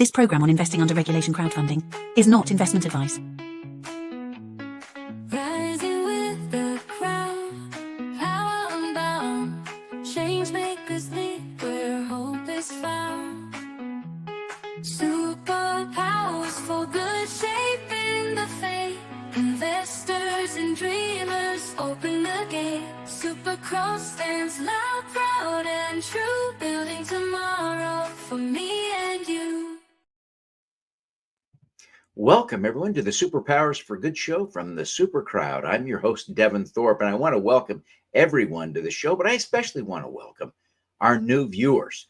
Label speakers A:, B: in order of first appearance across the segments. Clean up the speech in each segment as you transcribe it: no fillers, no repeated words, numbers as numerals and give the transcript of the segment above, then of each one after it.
A: This program on investing under regulation crowdfunding is not investment advice.
B: Rising with the crowd, power unbound, change makers lead where hope is found. Superpowers for good, shaping the fate. Investors and dreamers open the gate. Super Crow stands loud, proud and true, building tomorrow for me and you.
C: Welcome, everyone, to the Superpowers for Good show from the Super Crowd. I'm your host, Devin Thorpe, and I want to welcome everyone to the show, but I especially want to welcome our new viewers.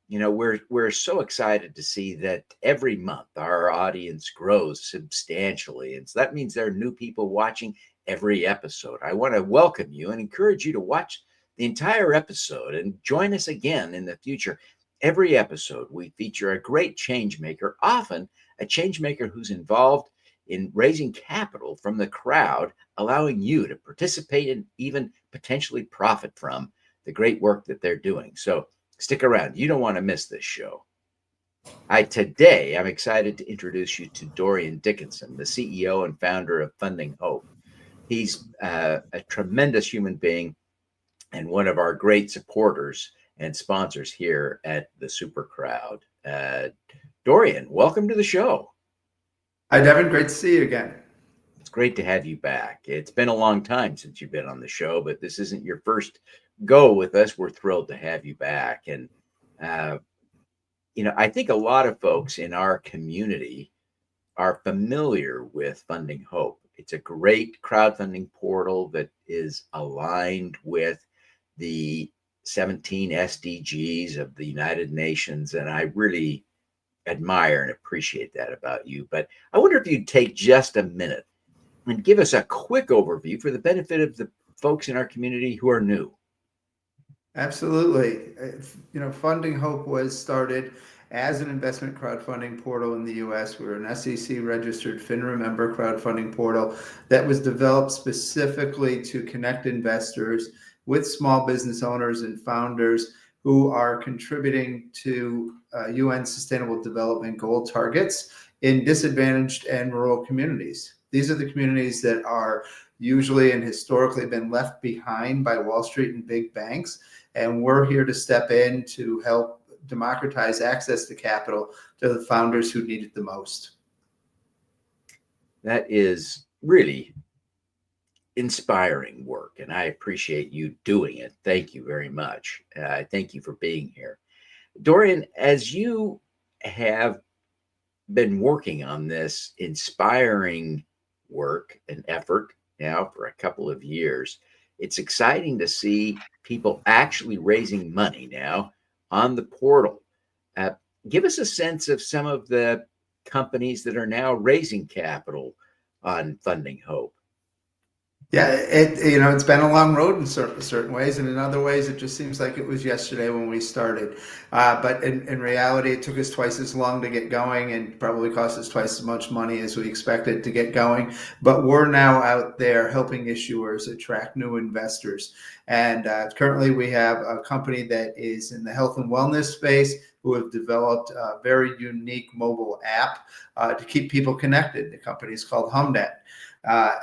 C: You know, we're so excited to see that every month our audience grows substantially, and so that means there are new people watching every episode. I want to welcome you and encourage you to watch the entire episode and join us again in the future. Every episode, we feature a great change maker, often a change maker who's involved in raising capital from the crowd, allowing you to participate and even potentially profit from the great work that they're doing. So stick around. You don't want to miss this show. Today, I'm excited to introduce you to Dorian Dickinson, the CEO and founder of FundingHope. He's a tremendous human being and one of our great supporters and sponsors here at the Super Crowd. Dorian, welcome to the show.
D: Hi, Devin. Great to see you again.
C: It's great to have you back. It's been a long time since you've been on the show, but this isn't your first go with us. We're thrilled to have you back. And, I think a lot of folks in our community are familiar with FundingHope. It's a great crowdfunding portal that is aligned with the 17 SDGs of the United Nations. And I really admire and appreciate that about you. But I wonder if you'd take just a minute and give us a quick overview for the benefit of the folks in our community who are new.
D: Absolutely. FundingHope was started as an investment crowdfunding portal in the U.S. We're an SEC-registered FINRA member crowdfunding portal that was developed specifically to connect investors with small business owners and founders who are contributing to UN Sustainable Development Goal targets in disadvantaged and rural communities. These are the communities that are usually and historically been left behind by Wall Street and big banks. And we're here to step in to help democratize access to capital to the founders who need it the most.
C: That is really inspiring work, and I appreciate you doing it. Thank you very much. Thank you for being here. Dorian, as you have been working on this inspiring work and effort now for a couple of years, it's exciting to see people actually raising money now on the portal. Give us a sense of some of the companies that are now raising capital on FundingHope.
D: Yeah, it's been a long road in certain ways, and in other ways, it just seems like it was yesterday when we started. But in reality, it took us twice as long to get going, and probably cost us twice as much money as we expected to get going. But we're now out there helping issuers attract new investors. And currently, we have a company that is in the health and wellness space who have developed a very unique mobile app to keep people connected. The company is called hūmNET.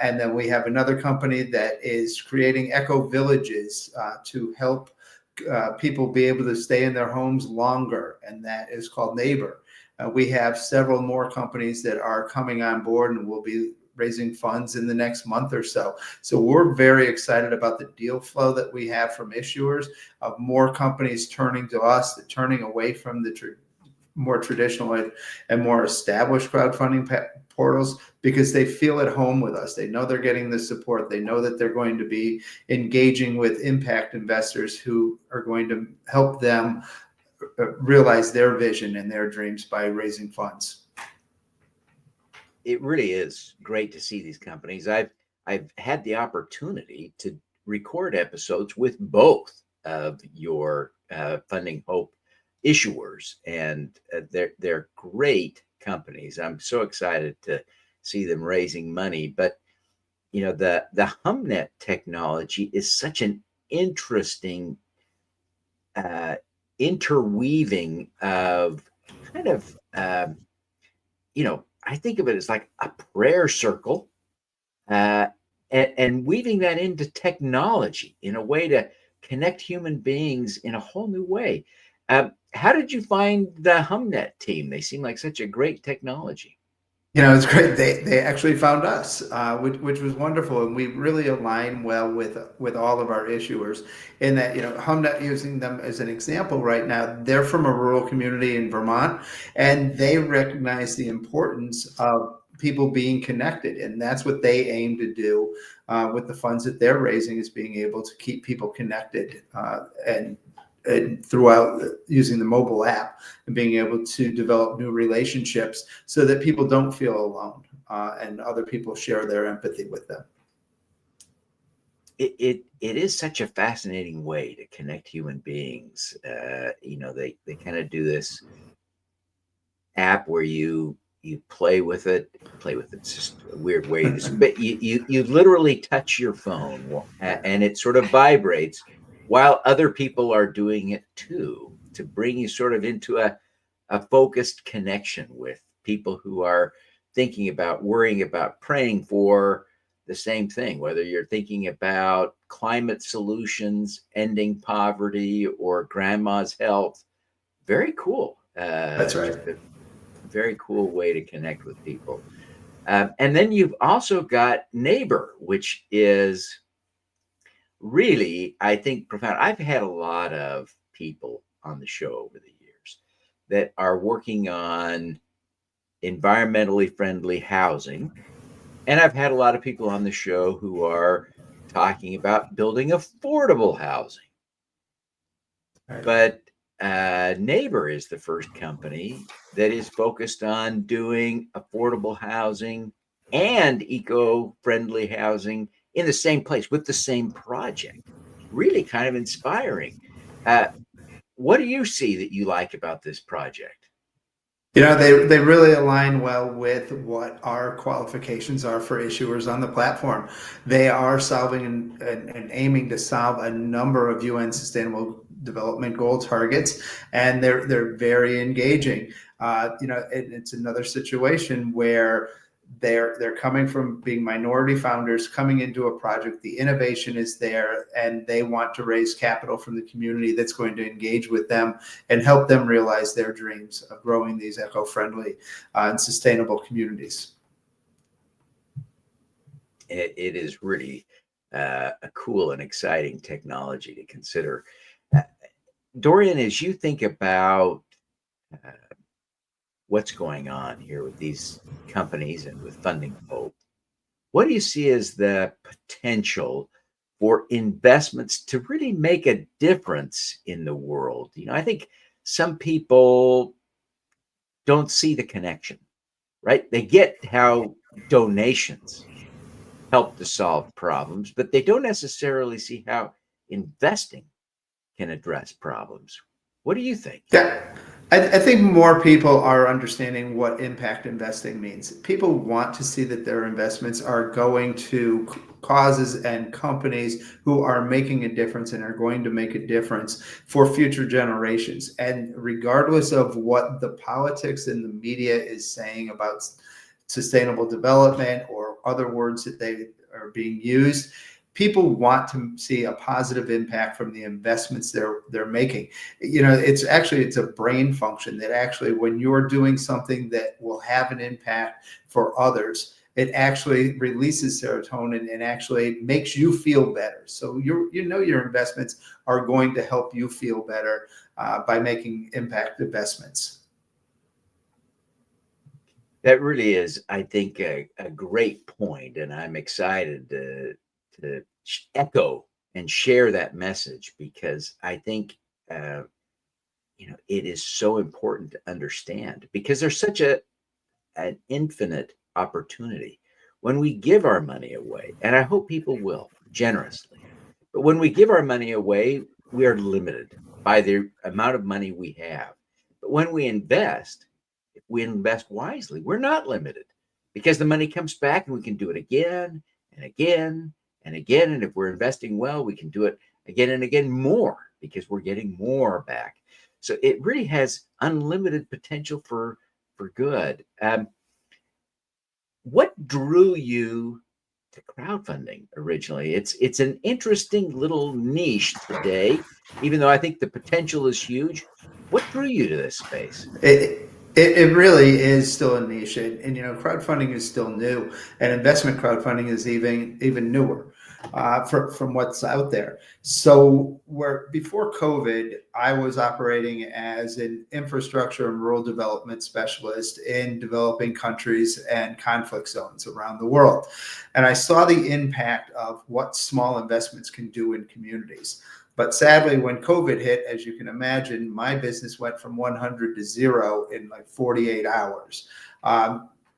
D: And then we have another company that is creating eco villages to help people be able to stay in their homes longer, and that is called NEIGHBR. We have several more companies that are coming on board and will be raising funds in the next month or so. So we're very excited about the deal flow that we have from issuers, of more companies turning to us, turning away from the more traditional and more established crowdfunding portals, because they feel at home with us. They know they're getting the support. They know that they're going to be engaging with impact investors who are going to help them realize their vision and their dreams by raising funds.
C: It really is great to see these companies. I've had the opportunity to record episodes with both of your FundingHope issuers, and they're great companies. I'm so excited to see them raising money. But the hūmNET technology is such an interesting interweaving of kind of um, I think of it as like a prayer circle, uh, and weaving that into technology in a way to connect human beings in a whole new way. How did you find the hūmNET team? They seem like such a great technology.
D: It's great. They actually found us, which was wonderful, and we really align well with all of our issuers. In that, hūmNET, using them as an example right now, they're from a rural community in Vermont, and they recognize the importance of people being connected, and that's what they aim to do with the funds that they're raising, is being able to keep people connected and throughout using the mobile app and being able to develop new relationships so that people don't feel alone and other people share their empathy with them.
C: It is such a fascinating way to connect human beings. They kind of do this app where you play with it. It's just a weird way, but you literally touch your phone and it sort of vibrates while other people are doing it too, to bring you sort of into a focused connection with people who are thinking about, worrying about, praying for the same thing, whether you're thinking about climate solutions, ending poverty, or grandma's health. Very cool.
D: That's right.
C: Just a very cool way to connect with people. And then you've also got NEIGHBR, which is really, I think, profound. I've had a lot of people on the show over the years that are working on environmentally friendly housing. And I've had a lot of people on the show who are talking about building affordable housing.
D: Right.
C: But NEIGHBR is the first company that is focused on doing affordable housing and eco-friendly housing in the same place with the same project. Really kind of inspiring. What do you see that you like about this project?
D: They really align well with what our qualifications are for issuers on the platform. They are solving and aiming to solve a number of UN Sustainable Development Goal targets, and they're very engaging. It's another situation where they're coming from being minority founders, coming into a project. The innovation is there, and they want to raise capital from the community that's going to engage with them and help them realize their dreams of growing these eco-friendly and sustainable communities.
C: It is really a cool and exciting technology to consider. Dorian, as you think about what's going on here with these companies and with FundingHope, what do you see as the potential for investments to really make a difference in the world? I think some people don't see the connection, right? They get how donations help to solve problems, but they don't necessarily see how investing can address problems. What do you think?
D: Yeah, I think more people are understanding what impact investing means. People want to see that their investments are going to causes and companies who are making a difference and are going to make a difference for future generations. And regardless of what the politics and the media is saying about sustainable development or other words that they are being used, people want to see a positive impact from the investments they're making. It's a brain function that actually, when you're doing something that will have an impact for others, it actually releases serotonin and actually makes you feel better. So your investments are going to help you feel better by making impact investments.
C: That really is, I think, a great point, and I'm excited to echo and share that message, because I think it is so important to understand, because there's such an infinite opportunity when we give our money away, and I hope people will generously. But when we give our money away, we are limited by the amount of money we have. But when we invest, if we invest wisely, we're not limited, because the money comes back and we can do it again and again and again. And if we're investing well, we can do it again and again more, because we're getting more back. So it really has unlimited potential for for good. What drew you to crowdfunding originally? It's an interesting little niche today, even though I think the potential is huge. What drew you to this space?
D: It really is still a niche, and crowdfunding is still new, and investment crowdfunding is even newer from what's out there. So where before COVID, I was operating as an infrastructure and rural development specialist in developing countries and conflict zones around the world, and I saw the impact of what small investments can do in communities. But sadly, when COVID hit, as you can imagine, my business went from 100 to 0 in like 48 hours.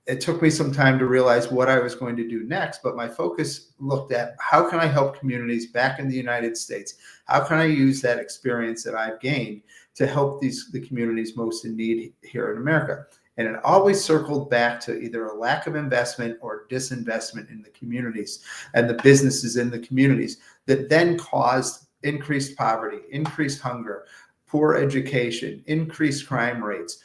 D: It took me some time to realize what I was going to do next, but my focus looked at how can I help communities back in the United States? How can I use that experience that I've gained to help the communities most in need here in America? And it always circled back to either a lack of investment or disinvestment in the communities and the businesses in the communities that then caused increased poverty, increased hunger, poor education, increased crime rates,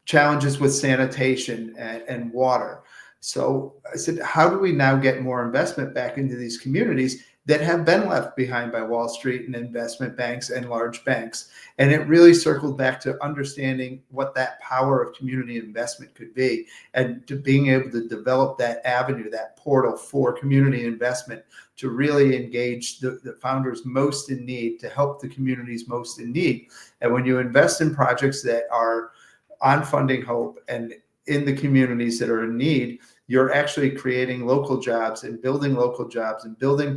D: challenges with sanitation and water. So I said, how do we now get more investment back into these communities that have been left behind by Wall Street and investment banks and large banks? And it really circled back to understanding what that power of community investment could be, and to being able to develop that avenue, that portal for community investment to really engage the founders most in need, to help the communities most in need. And when you invest in projects that are on FundingHope and in the communities that are in need, you're actually creating local jobs and building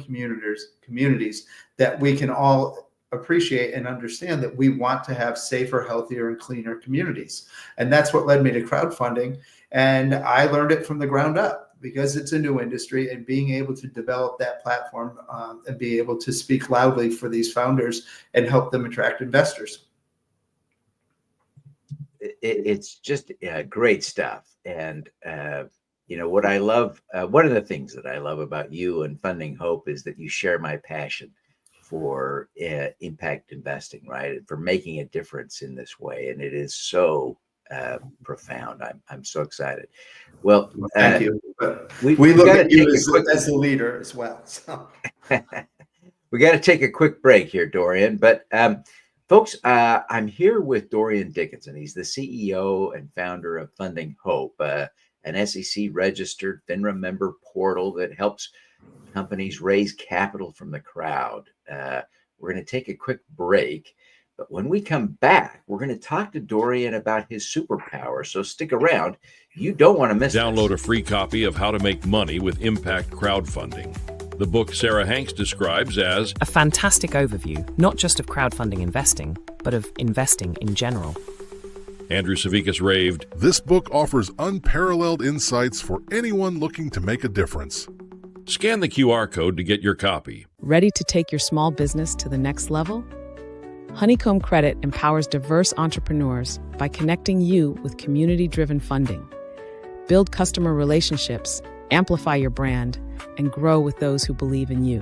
D: communities that we can all appreciate and understand, that we want to have safer, healthier, and cleaner communities. And that's what led me to crowdfunding. And I learned it from the ground up because it's a new industry, and being able to develop that platform and be able to speak loudly for these founders and help them attract investors.
C: It's just great stuff. And what I love, one of the things that I love about you and FundingHope is that you share my passion for impact investing, right? And for making a difference in this way. And it is so profound. I'm so excited. Well,
D: thank you. We look at you as the leader as well. So.
C: We got to take a quick break here, Dorian. But folks, I'm here with Dorian Dickinson. He's the CEO and founder of FundingHope, an SEC-registered FINRA member portal that helps companies raise capital from the crowd. We're going to take a quick break, but when we come back, we're going to talk to Dorian about his superpower. So stick around. You don't want to miss
E: Download
C: this.
E: a free copy of How to Make Money with Impact Crowdfunding. The book Sarah Hanks describes as
F: a fantastic overview, not just of crowdfunding investing, but of investing in general.
E: Andrew Savickas raved,
G: "This book offers unparalleled insights for anyone looking to make a difference."
E: Scan the QR code to get your copy.
H: Ready to take your small business to the next level? Honeycomb Credit empowers diverse entrepreneurs by connecting you with community-driven funding. Build customer relationships, amplify your brand, and grow with those who believe in you.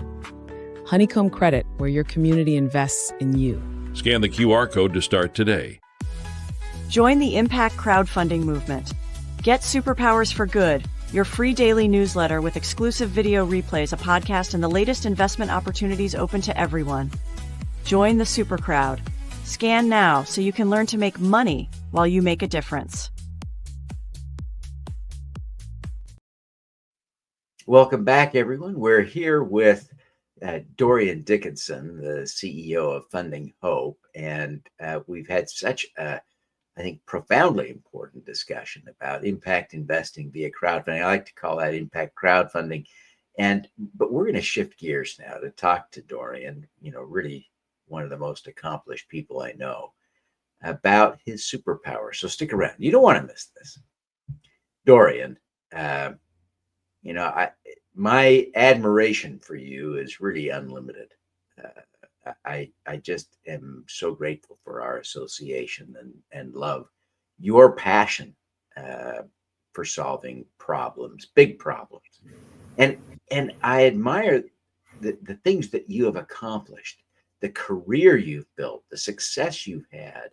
H: Honeycomb Credit, where your community invests in you.
E: Scan the QR code to start today.
I: Join the Impact Crowdfunding movement. Get Superpowers for Good, your free daily newsletter with exclusive video replays, a podcast, and the latest investment opportunities open to everyone. Join the super crowd. Scan now so you can learn to make money while you make a difference.
C: Welcome back, everyone. We're here with Dorian Dickinson, the CEO of FundingHope, and we've had such a, I think, profoundly important discussion about impact investing via crowdfunding. I like to call that impact crowdfunding. But we're going to shift gears now to talk to Dorian, really one of the most accomplished people I know, about his superpower. So stick around. You don't want to miss this. Dorian, my admiration for you is really unlimited. I just am so grateful for our association and love your passion for solving problems, big problems. And I admire the things that you have accomplished, the career you've built, the success you've had.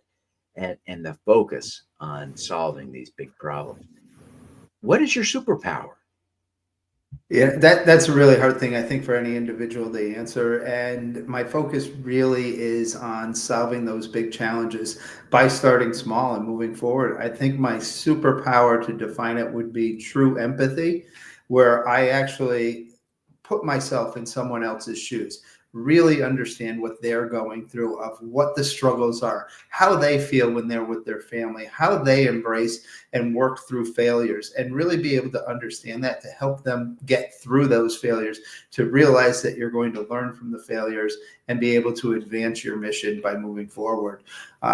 C: and the focus on solving these big problems. What is your superpower?
D: Yeah, that's a really hard thing, I think, for any individual to answer. And my focus really is on solving those big challenges by starting small and moving forward. I think my superpower, to define it, would be true empathy, where I actually put myself in someone else's shoes, really understand what they're going through, of what the struggles are, how they feel when they're with their family, how they embrace and work through failures, and really be able to understand that, to help them get through those failures, to realize that you're going to learn from the failures and be able to advance your mission by moving forward.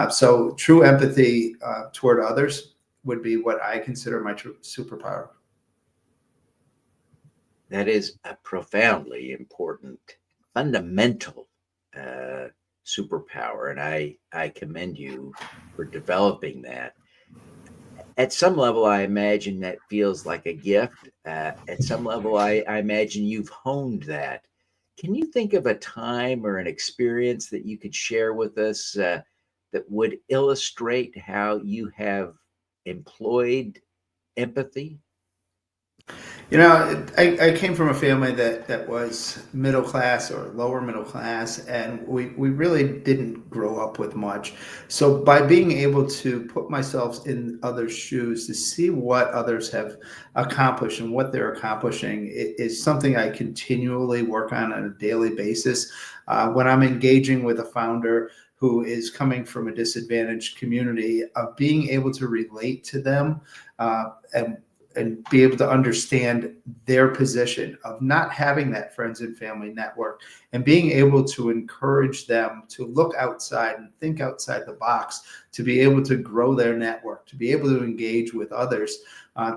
D: So true empathy toward others would be what I consider my true superpower.
C: That is a profoundly important, fundamental superpower, and I commend you for developing that. At some level, I imagine that feels like a gift. At some level, I imagine you've honed that. Can you think of a time or an experience that you could share with us that would illustrate how you have employed empathy?
D: You know, I came from a family that was middle class or lower middle class, and we really didn't grow up with much. So by being able to put myself in others' shoes, to see what others have accomplished and what they're accomplishing, is something I continually work on a daily basis. When I'm engaging with a founder who is coming from a disadvantaged community, of being able to relate to them and be able to understand their position of not having that friends and family network, and being able to encourage them to look outside and think outside the box, to be able to grow their network, to be able to engage with others,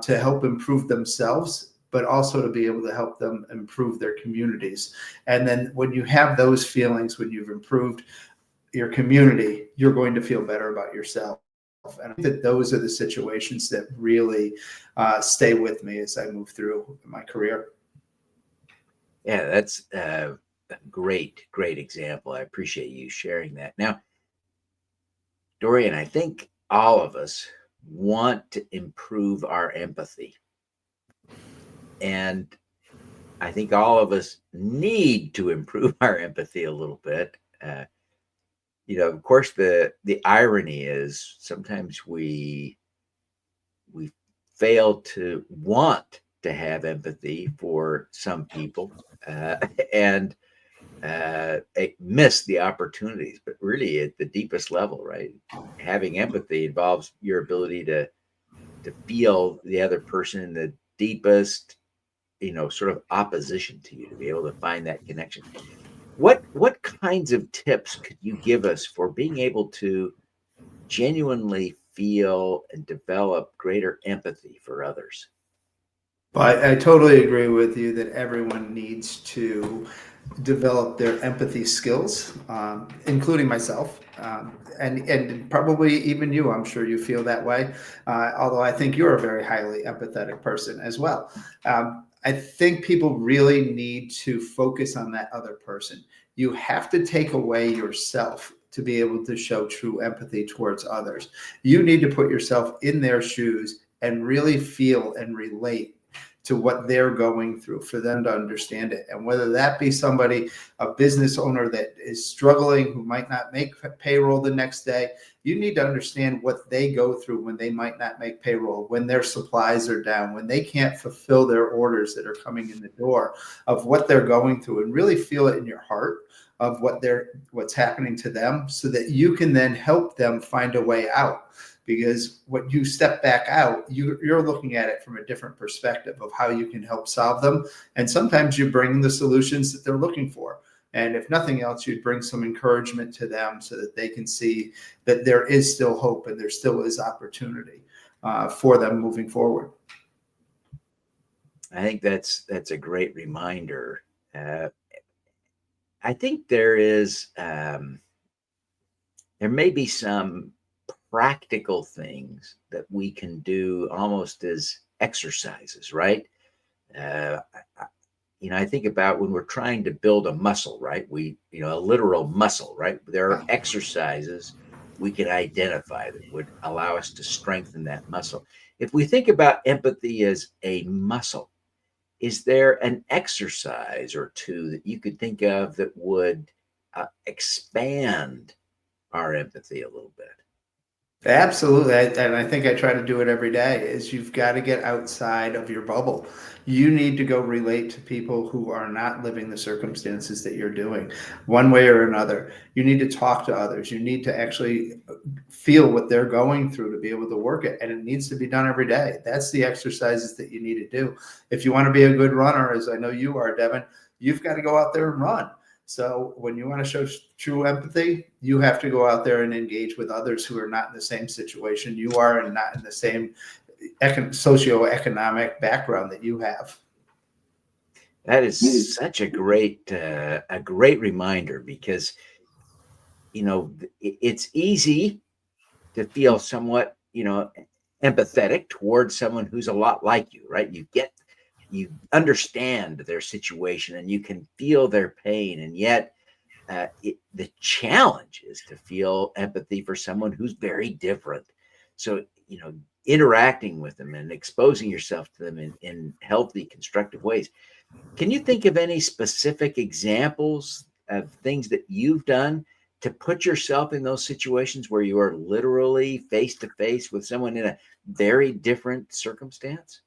D: to help improve themselves, but also to be able to help them improve their communities. And then when you have those feelings, when you've improved your community, you're going to feel better about yourself. And I think that those are the situations that really stay with me as I move through my career.
C: Yeah, that's a great example. I appreciate you sharing that. Now, Dorian, I think all of us want to improve our empathy. And I think all of us need to improve our empathy a little bit. Of course, the irony is sometimes we fail to want to have empathy for some people and miss the opportunities. But really, at the deepest level, right, having empathy involves your ability to feel the other person in the deepest, sort of opposition to you, to be able to find that connection. What kinds of tips could you give us for being able to genuinely feel and develop greater empathy for others?
D: But I totally agree with you that everyone needs to develop their empathy skills, including myself, and probably even you. I'm sure you feel that way, although I think you're a very highly empathetic person as well. I think people really need to focus on that other person. You have to take away yourself to be able to show true empathy towards others. You need to put yourself in their shoes and really feel and relate to what they're going through, for them to understand it. And whether that be somebody, a business owner that is struggling, who might not make payroll the next day, you need to understand what they go through when they might not make payroll, when their supplies are down, when they can't fulfill their orders that are coming in the door, of what they're going through, and really feel it in your heart of what's happening to them, so that you can then help them find a way out. Because when you step back out, you're looking at it from a different perspective of how you can help solve them. And sometimes you bring the solutions that they're looking for. And if nothing else, you'd bring some encouragement to them, so that they can see that there is still hope and there still is opportunity for them moving forward.
C: I think that's a great reminder. I think there may be some practical things that we can do almost as exercises, right? I think about when we're trying to build a muscle, right? A literal muscle, right? There are exercises we can identify that would allow us to strengthen that muscle. If we think about empathy as a muscle, is there an exercise or two that you could think of that would expand our empathy a little bit?
D: Absolutely. And I think I try to do it every day is you've got to get outside of your bubble. You need to go relate to people who are not living the circumstances that you're doing one way or another. You need to talk to others. You need to actually feel what they're going through to be able to work it. And it needs to be done every day. That's the exercises that you need to do. If you want to be a good runner, as I know you are, Devin, you've got to go out there and run. So when you want to show true empathy, you have to go out there and engage with others who are not in the same situation you are and not in the same socioeconomic background that you have.
C: That is such a great reminder, because, it's easy to feel somewhat, empathetic towards someone who's a lot like you, right? You understand their situation and you can feel their pain. And yet the challenge is to feel empathy for someone who's very different. So, interacting with them and exposing yourself to them in healthy, constructive ways. Can you think of any specific examples of things that you've done to put yourself in those situations where you are literally face to face with someone in a very different circumstance?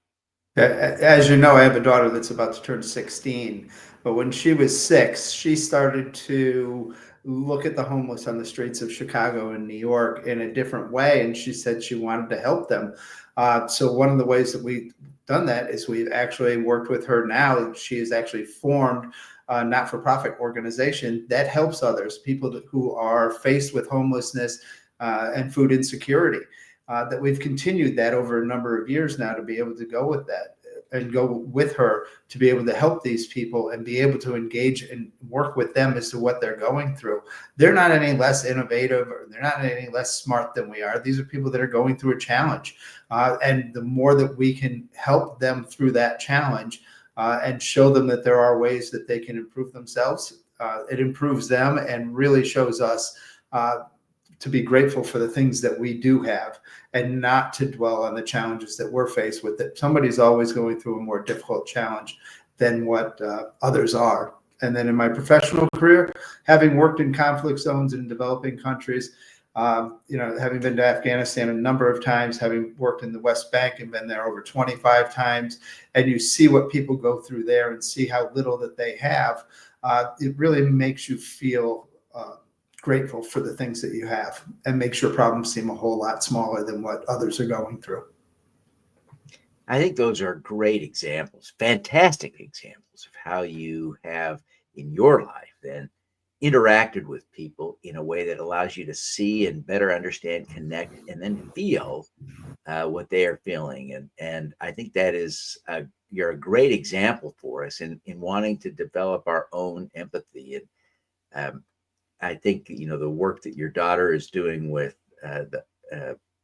D: As you know, I have a daughter that's about to turn 16, but when she was 6, she started to look at the homeless on the streets of Chicago and New York in a different way, and she said she wanted to help them. So one of the ways that we've done that is we've actually worked with her now. She has actually formed a not-for-profit organization that helps others, people who are faced with homelessness and food insecurity. That we've continued that over a number of years now to be able to go with that and go with her to be able to help these people and be able to engage and work with them as to what they're going through. They're not any less innovative or they're not any less smart than we are. These are people that are going through a challenge. And the more that we can help them through that challenge and show them that there are ways that they can improve themselves, it improves them and really shows us to be grateful for the things that we do have and not to dwell on the challenges that we're faced with, that somebody's always going through a more difficult challenge than what others are. And then in my professional career, having worked in conflict zones in developing countries, having been to Afghanistan a number of times, having worked in the West Bank and been there over 25 times, and you see what people go through there and see how little that they have, it really makes you feel grateful for the things that you have and makes your problems seem a whole lot smaller than what others are going through.
C: I think those are great examples, fantastic examples of how you have in your life then interacted with people in a way that allows you to see and better understand, connect, and then feel what they are feeling. And I think that is you're a great example for us in wanting to develop our own empathy. And I think, the work that your daughter is doing with the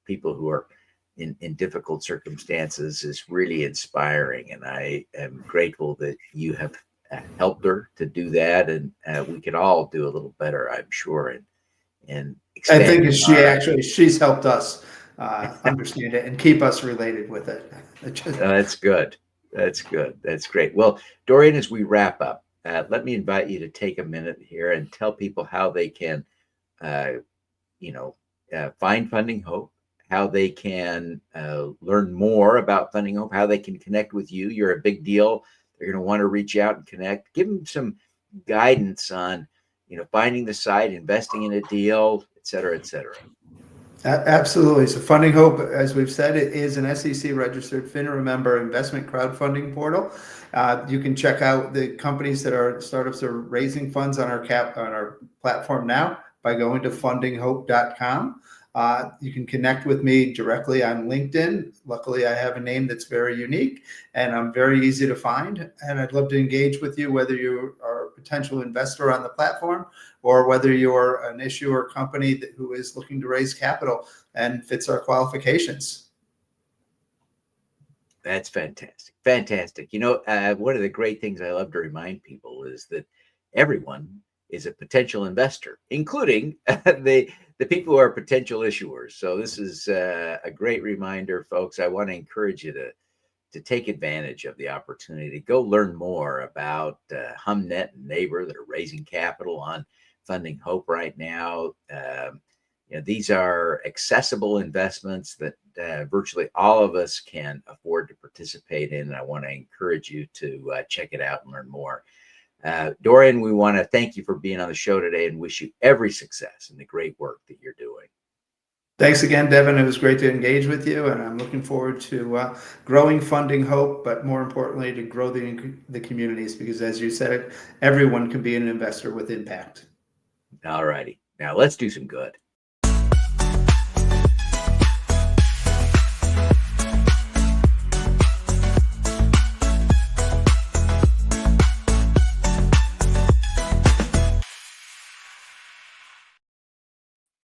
C: people who are in difficult circumstances is really inspiring. And I am grateful that you have helped her to do that. And we could all do a little better, I'm sure. And
D: I think she's helped us understand it and keep us related with it.
C: That's good. That's good. That's great. Well, Dorian, as we wrap up, let me invite you to take a minute here and tell people how they can, find FundingHope, how they can learn more about FundingHope, how they can connect with you. You're a big deal. They're going to want to reach out and connect. Give them some guidance on, finding the site, investing in a deal, et cetera, et cetera.
D: Absolutely. So FundingHope, as we've said, it is an SEC registered FINRA member investment crowdfunding portal. You can check out the companies that are startups are raising funds on our platform now by going to fundinghope.com. You can connect with me directly on LinkedIn. Luckily, I have a name that's very unique and I'm very easy to find. And I'd love to engage with you, whether you are a potential investor on the platform or whether you're an issuer company who is looking to raise capital and fits our qualifications.
C: That's fantastic. Fantastic. One of the great things I love to remind people is that everyone is a potential investor, including the people who are potential issuers. So this is a great reminder, folks. I want to encourage you to take advantage of the opportunity. Go learn more about hūmNET and NEIGHBR that are raising capital on FundingHope right now. These are accessible investments that virtually all of us can afford to participate in. And I want to encourage you to check it out and learn more. Dorian, we want to thank you for being on the show today and wish you every success in the great work that you're doing.
D: Thanks again, Devin. It was great to engage with you, and I'm looking forward to growing FundingHope, but more importantly, to grow the communities, because as you said, everyone can be an investor with impact.
C: All righty. Now let's do some good.